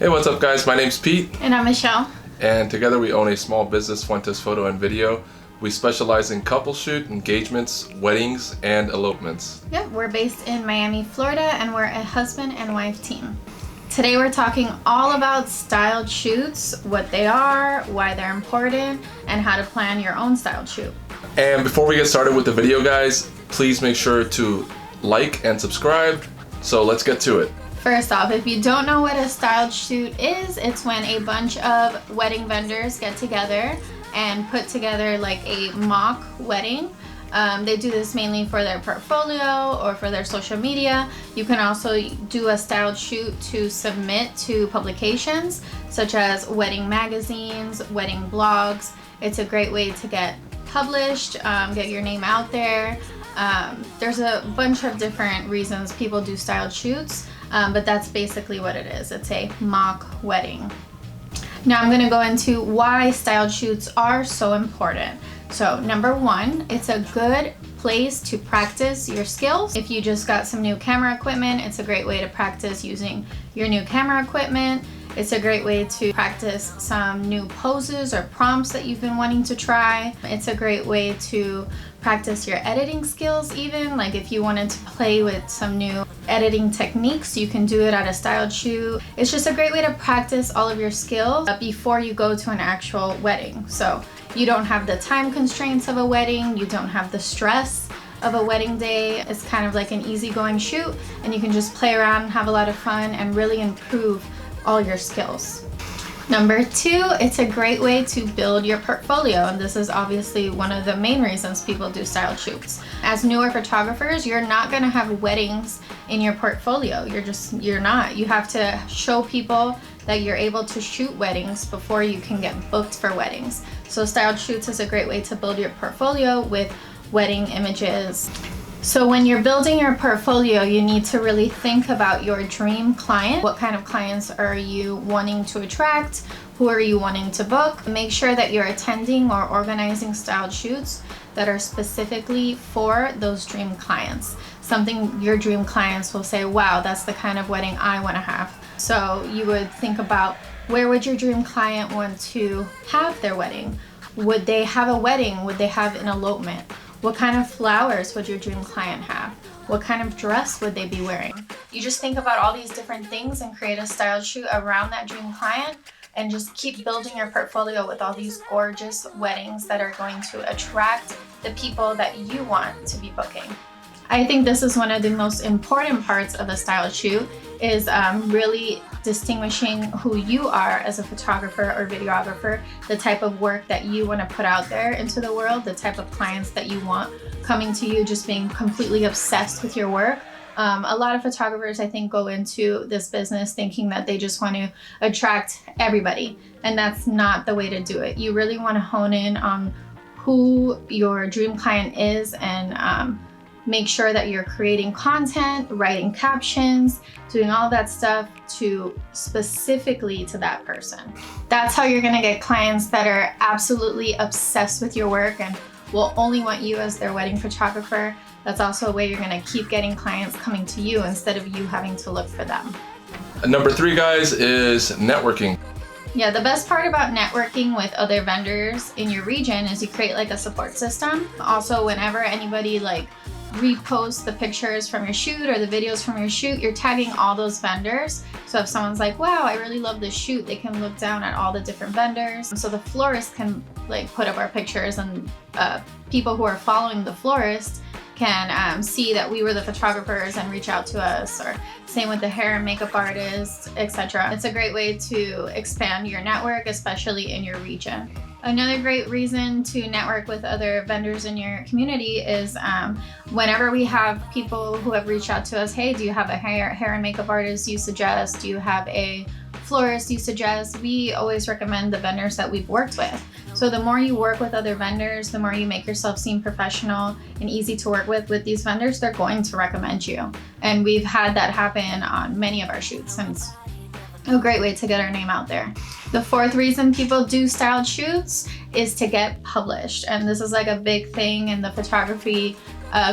Hey, what's up guys? My name's Pete. And I'm Michelle. And together we own a small business, Fuentes Photo and Video. We specialize in couple shoot, engagements, weddings, and elopements. Yep, we're based in Miami, Florida, and we're a husband and wife team. Today we're talking all about styled shoots, what they are, why they're important, and how to plan your own styled shoot. And before we get started with the video, guys, please make sure to like and subscribe. So let's get to it. First off, if you don't know what a styled shoot is, it's when a bunch of wedding vendors get together and put together like a mock wedding. They do this mainly for their portfolio or for their social media. You can also do a styled shoot to submit to publications such as wedding magazines, wedding blogs. It's a great way to get published, get your name out there. There's a bunch of different reasons people do styled shoots, but that's basically what it is. It's a mock wedding. Now I'm gonna go into why styled shoots are so important. So number one, it's a good place to practice your skills. If you just got some new camera equipment, it's a great way to practice using your new camera equipment. It's a great way to practice some new poses or prompts that you've been wanting to try. It's a great way to practice your editing skills even. Like if you wanted to play with some new editing techniques, you can do it at a styled shoot. It's just a great way to practice all of your skills before you go to an actual wedding. So you don't have the time constraints of a wedding, you don't have the stress of a wedding day. It's kind of like an easygoing shoot and you can just play around and have a lot of fun and really improve all your skills. Number two, it's a great way to build your portfolio, and this is obviously one of the main reasons people do styled shoots. As newer photographers, you're not gonna have weddings in your portfolio. You're not. You have to show people that you're able to shoot weddings before you can get booked for weddings. So styled shoots is a great way to build your portfolio with wedding images. So when you're building your portfolio, you need to really think about your dream client. What kind of clients are you wanting to attract? Who are you wanting to book? Make sure that you're attending or organizing styled shoots that are specifically for those dream clients. Something your dream clients will say, wow, that's the kind of wedding I want to have. So you would think about, where would your dream client want to have their wedding? Would they have a wedding? Would they have an elopement? What kind of flowers would your dream client have? What kind of dress would they be wearing? You just think about all these different things and create a styled shoot around that dream client and just keep building your portfolio with all these gorgeous weddings that are going to attract the people that you want to be booking. I think this is one of the most important parts of a styled shoot, is really distinguishing who you are as a photographer or videographer, the type of work that you want to put out there into the world, the type of clients that you want coming to you, just being completely obsessed with your work. A lot of photographers, I think, go into this business thinking that they just want to attract everybody, and that's not the way to do it. You really want to hone in on who your dream client is and make sure that you're creating content, writing captions, doing all that stuff specifically to that person. That's how you're gonna get clients that are absolutely obsessed with your work and will only want you as their wedding photographer. That's also a way you're gonna keep getting clients coming to you instead of you having to look for them. Number three, guys, is networking. Yeah, the best part about networking with other vendors in your region is you create like a support system. Also, whenever anybody like repost the pictures from your shoot or the videos from your shoot, you're tagging all those vendors. So if someone's like, wow, I really love this shoot, they can look down at all the different vendors. So the florist can like put up our pictures, and people who are following the florist can see that we were the photographers and reach out to us, or same with the hair and makeup artists, etc. It's a great way to expand your network, especially in your region. Another great reason to network with other vendors in your community is whenever we have people who have reached out to us, hey, do you have a hair and makeup artist you suggest? Do you have a florist you suggest? We always recommend the vendors that we've worked with. So the more you work with other vendors, the more you make yourself seem professional and easy to work with these vendors, they're going to recommend you. And we've had that happen on many of our shoots, and it's a great way to get our name out there. The fourth reason people do styled shoots is to get published. And this is like a big thing in the photography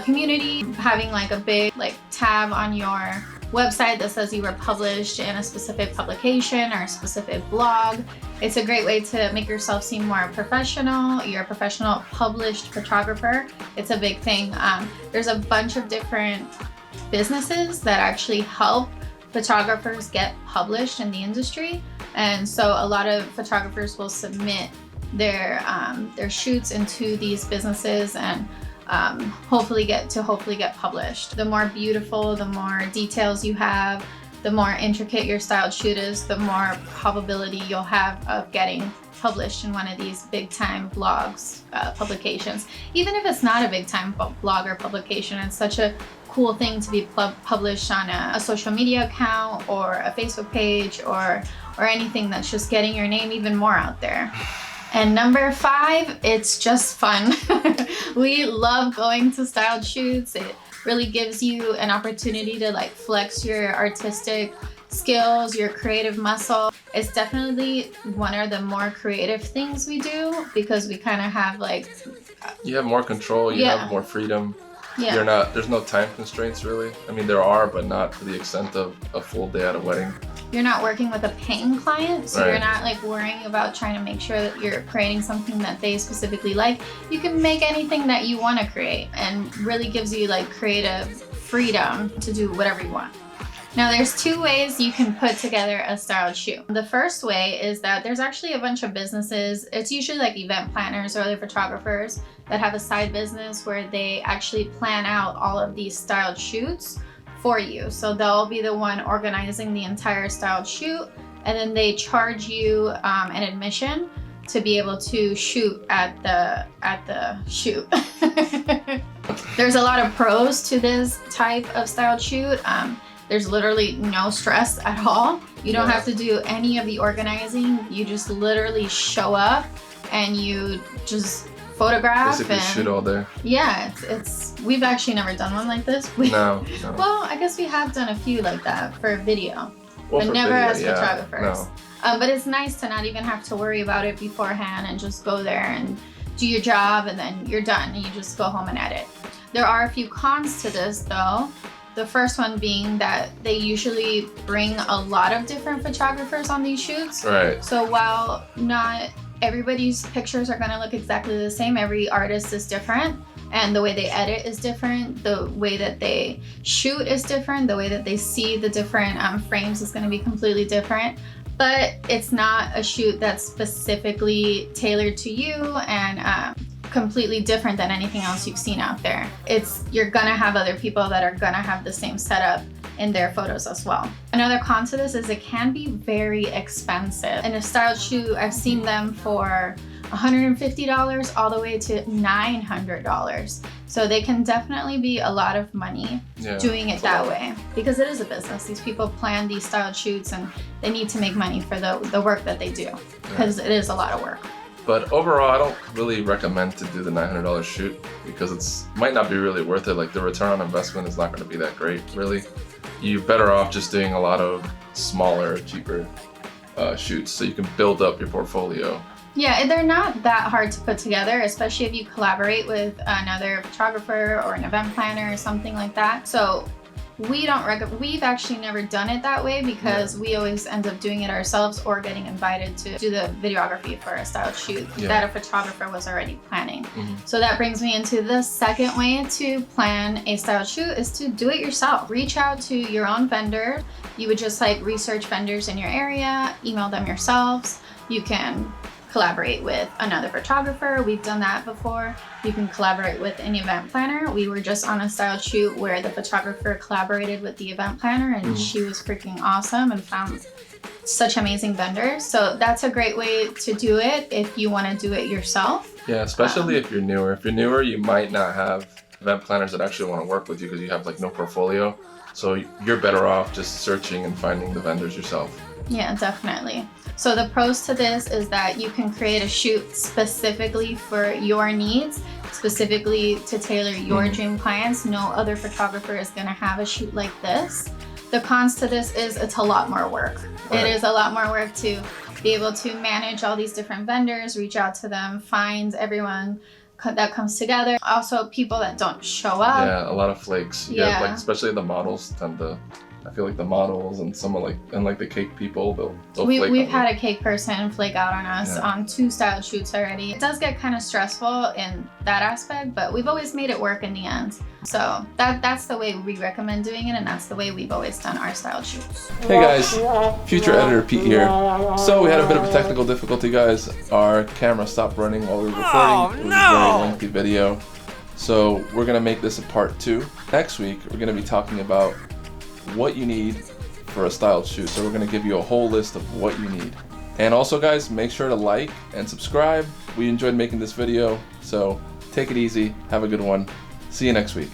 community, having like a big tab on your website that says you were published in a specific publication or a specific blog. It's a great way to make yourself seem more professional. You're a professional published photographer. It's a big thing. There's a bunch of different businesses that actually help photographers get published in the industry. And so a lot of photographers will submit their shoots into these businesses and hopefully get published. The more beautiful, the more details you have, the more intricate your styled shoot is, the more probability you'll have of getting published in one of these big time blogs, publications. Even if it's not a big time blog or publication, it's such a cool thing to be published on a social media account or a Facebook page or anything that's just getting your name even more out there. And number 5, it's just fun. We love going to styled shoots. It really gives you an opportunity to like flex your artistic skills, your creative muscle. It's definitely one of the more creative things we do because we kind of have like... You have more control, you have more freedom. Yeah. There's no time constraints really. I mean, there are, but not to the extent of a full day at a wedding. You're not working with a paying client, so right. You're not like worrying about trying to make sure that you're creating something that they specifically like. You can make anything that you want to create and really gives you like creative freedom to do whatever you want. Now there's 2 ways you can put together a styled shoot. The first way is that there's actually a bunch of businesses, it's usually like event planners or other photographers that have a side business where they actually plan out all of these styled shoots for you. So they'll be the one organizing the entire styled shoot, and then they charge you an admission to be able to shoot at the shoot. There's a lot of pros to this type of styled shoot. There's literally no stress at all. You don't have to do any of the organizing. You just literally show up and you just photograph. Basically and shoot all day. Yeah, it's we've actually never done one like this. No. Well, I guess we have done a few like that for video, well, but never video, as photographers. No. But it's nice to not even have to worry about it beforehand and just go there and do your job and then you're done and you just go home and edit. There are a few cons to this though. The first one being that they usually bring a lot of different photographers on these shoots. Right. So while not everybody's pictures are gonna look exactly the same, every artist is different and the way they edit is different, the way that they shoot is different, the way that they see the different frames is gonna be completely different. But it's not a shoot that's specifically tailored to you and completely different than anything else you've seen out there. You're gonna have other people that are gonna have the same setup in their photos as well. Another con to this is it can be very expensive. In a styled shoot, I've seen them for $150 all the way to $900. So they can definitely be a lot of money doing it that way because it is a business. These people plan these styled shoots and they need to make money for the work that they do because it is a lot of work. But overall, I don't really recommend to do the $900 shoot because might not be really worth it. Like the return on investment is not going to be that great, really. You're better off just doing a lot of smaller, cheaper shoots so you can build up your portfolio. Yeah, they're not that hard to put together, especially if you collaborate with another photographer or an event planner or something like that. So we've actually never done it that way because we always end up doing it ourselves or getting invited to do the videography for a styled shoot that a photographer was already planning. So that brings me into the second way to plan a styled shoot is to do it yourself. Reach out to your own vendor. You would just like research vendors in your area, email them yourselves. You can collaborate with another photographer. We've done that before. You can collaborate with an event planner. We were just on a styled shoot where the photographer collaborated with the event planner and she was freaking awesome and found such amazing vendors. So that's a great way to do it if you want to do it yourself. Yeah, especially if you're newer. If you're newer, you might not have event planners that actually want to work with you because you have like no portfolio. So you're better off just searching and finding the vendors yourself. Yeah, definitely. So the pros to this is that you can create a shoot specifically for your needs, specifically to tailor your dream clients. No other photographer is going to have a shoot like this. The cons to this is it's a lot more work. Right. It is a lot more work to be able to manage all these different vendors, reach out to them, find everyone that comes together. Also people that don't show up. Yeah, a lot of flakes. Like especially the models tend to I feel like the models and some of like the cake people, they'll flake We've on had you. a cake person flake out on us on 2 style shoots already. It does get kind of stressful in that aspect, but we've always made it work in the end. So that's the way we recommend doing it, and that's the way we've always done our style shoots. Hey guys, future editor Pete here. So we had a bit of a technical difficulty, guys. Our camera stopped running while we were recording. It was a very lengthy video. So we're gonna make this a part 2. Next week, we're gonna be talking about what you need for a styled shoot. So we're gonna give you a whole list of what you need. And also guys, make sure to like and subscribe. We enjoyed making this video, so take it easy, have a good one. See you next week.